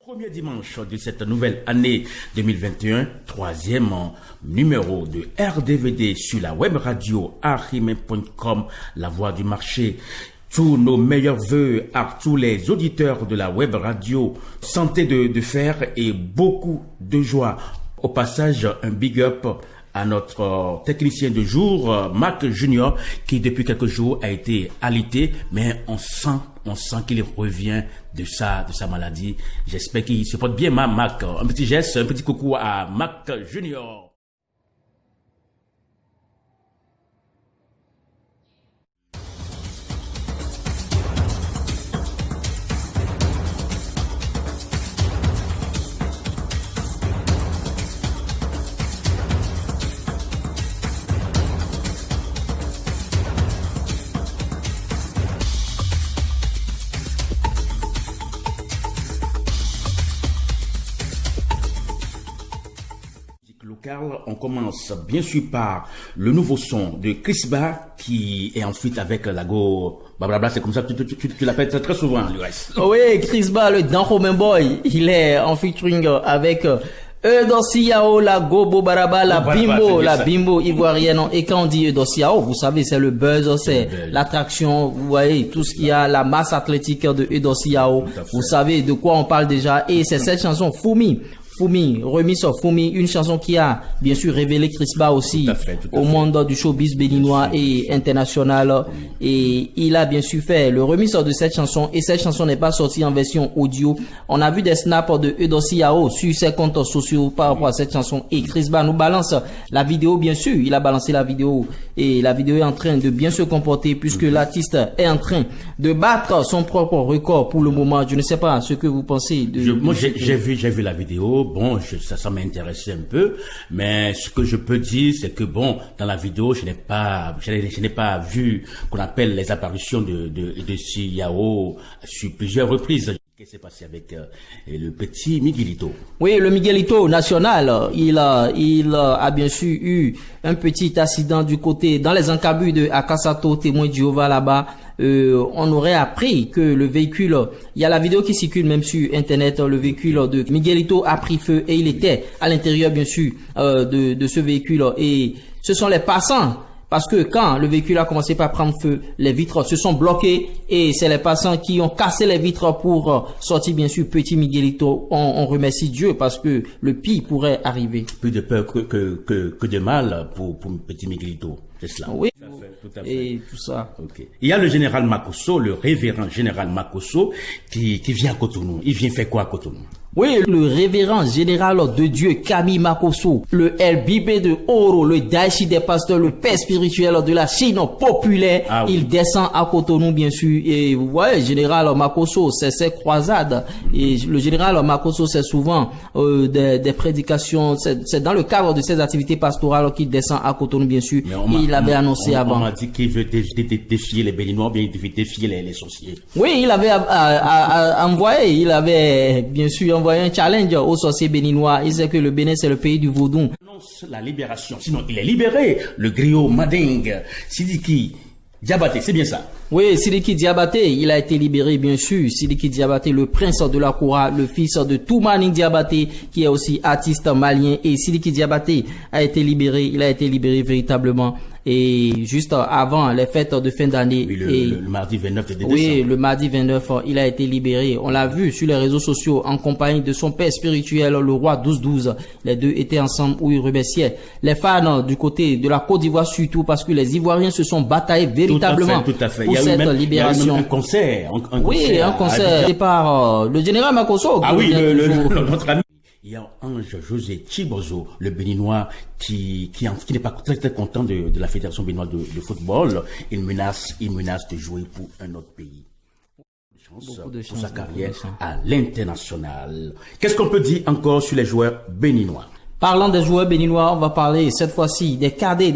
Premier dimanche de cette nouvelle année 2021, troisième numéro de RDVD sur la web radio arimé.com, la voix du marché. Tous nos meilleurs vœux à tous les auditeurs de la web radio, santé de fer et beaucoup de joie. Au passage, un big up à notre technicien de jour, Mac Junior, qui depuis quelques jours a été alité, mais on sent qu'il revient de sa maladie. J'espère qu'il se porte bien, Mac. Un petit geste, un petit coucou à Mac Junior. On commence bien sûr par le nouveau son de Crisba qui est en fuite avec la go. Blablabla, c'est comme ça que tu l'appelles très souvent, le reste. Oui, Crisba, le Dan Boy, il est en featuring avec Eudosiao, la Gobo Baraba, la Bimbo ivoirienne. Et quand on dit Eudosiao, vous savez, c'est le buzz, c'est l'attraction, vous voyez, tout ce qu'il y a, la masse athlétique de Eudosiao. Vous savez de quoi on parle déjà. Et c'est cette chanson, Fumi, remise sur Fumi, une chanson qui a bien sûr révélé Crisba aussi au monde du showbiz béninois et international. Et il a bien sûr fait le remix de cette chanson. Et cette chanson n'est pas sortie en version audio. On a vu des snaps de Eudosiao sur ses comptes sociaux par rapport à cette chanson. Et Crisba nous balance la vidéo, bien sûr. Il a balancé la vidéo. Et la vidéo est en train de bien se comporter puisque l'artiste est en train de battre son propre record pour le moment. Je ne sais pas ce que vous pensez de... Moi, j'ai vu la vidéo. Bon, ça m'intéressait un peu, mais ce que je peux dire, c'est que bon, dans la vidéo, je n'ai pas vu qu'on appelle les apparitions de Siao sur plusieurs reprises. Qu'est-ce qui s'est passé avec le petit Miguelito? Oui, le Miguelito national, il a bien sûr eu un petit accident du côté, dans les encablures de Akasato, témoin de Jéhovah là-bas. On aurait appris que le véhicule, il y a la vidéo qui circule même sur internet, le véhicule de Miguelito a pris feu et il était à l'intérieur bien sûr de ce véhicule et ce sont les passants. Parce que quand le véhicule a commencé par prendre feu, les vitres se sont bloquées et c'est les passants qui ont cassé les vitres pour sortir bien sûr petit Miguelito. On remercie Dieu parce que le pire pourrait arriver. Plus de peur que de mal pour petit Miguelito. C'est cela. Oui. Tout à fait. Et tout ça. Okay. Il y a le général Makosso, le révérend général Makosso, qui vient à Cotonou. Il vient faire quoi à Cotonou? Oui, le révérend général de Dieu, Camille Makosso, le LBB de Oro, le Daichi des pasteurs, le père spirituel de la Chine populaire, il descend à Cotonou, bien sûr. Et vous voyez, général Makosso, c'est ses croisades. Et le général Makosso, c'est souvent des prédications. C'est dans le cadre de ses activités pastorales qu'il descend à Cotonou, bien sûr. Il avait annoncé avant. On m'a dit qu'il veut défier les Béninois, bien il veut défier les sorciers. Oui, il avait envoyé, il avait bien sûr envoyé un challenge aux sorciers béninois. Il sait que le Bénin c'est le pays du vaudou. Annonce la libération. Sinon, il est libéré. Le griot Mading, Sidiki Diabaté, c'est bien ça. Oui, Sidiki Diabaté, il a été libéré, bien sûr. Sidiki Diabaté, le prince de la Koura, le fils de Toumani Diabaté, qui est aussi artiste malien. Et Sidiki Diabaté a été libéré. Il a été libéré véritablement. Et juste avant les fêtes de fin d'année. Oui, le mardi 29 décembre. Oui, le mardi 29, il a été libéré. On l'a vu sur les réseaux sociaux en compagnie de son père spirituel, le roi 12-12. Les deux étaient ensemble où ils remerciaient les fans du côté de la Côte d'Ivoire surtout parce que les Ivoiriens se sont bataillés véritablement tout à fait. pour cette libération. Il y a eu un concert. Oui, un concert par le général Makosso. Ah oui, notre ami. Il y a Ange José Chibozo, le Béninois, qui n'est pas très content de la Fédération béninoise de football. Il menace de jouer pour un autre pays. Beaucoup de chance pour sa carrière à l'international. Qu'est-ce qu'on peut dire encore sur les joueurs béninois? Parlant des joueurs béninois, on va parler cette fois-ci des cadets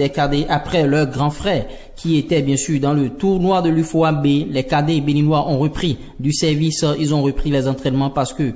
après leur grand frère qui était bien sûr dans le tournoi de l'UFOAB. Les cadets béninois ont repris du service, ils ont repris les entraînements parce que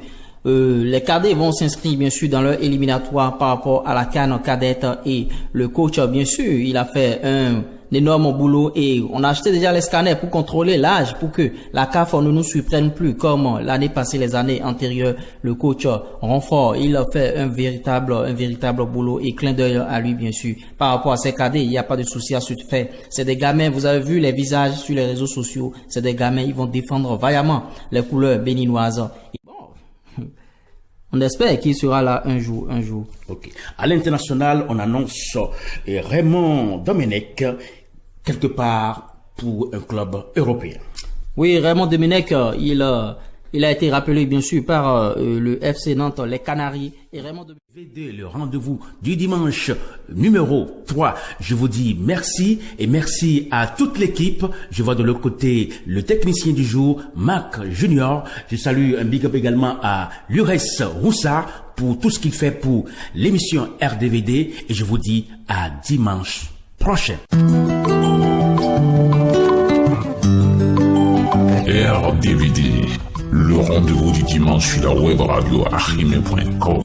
les cadets vont s'inscrire bien sûr dans leur éliminatoire par rapport à la CAN cadette et le coach bien sûr il a fait un énorme boulot et on a acheté déjà les scanners pour contrôler l'âge, pour que la CAF ne nous surprenne plus comme l'année passée, les années antérieures. Le coach Renfort, il a fait un véritable boulot et clin d'œil à lui, bien sûr. Par rapport à ces cadets, il n'y a pas de souci à se faire. C'est des gamins, vous avez vu les visages sur les réseaux sociaux, c'est des gamins, ils vont défendre vaillamment les couleurs béninoises. On espère qu'il sera là un jour. Ok. À l'international, on annonce Raymond Domenech quelque part pour un club européen. Oui, Raymond Domenech, il a été rappelé bien sûr par le FC Nantes, les Canaries. Et Raymond Domenech, le rendez-vous du dimanche numéro 3. Je vous dis merci et merci à toute l'équipe. Je vois de l'autre côté le technicien du jour, Marc Junior. Je salue un big up également à Lures Roussard pour tout ce qu'il fait pour l'émission RDVD et je vous dis à dimanche prochain. RDVD, le rendez-vous du dimanche sur la web radio achime.com.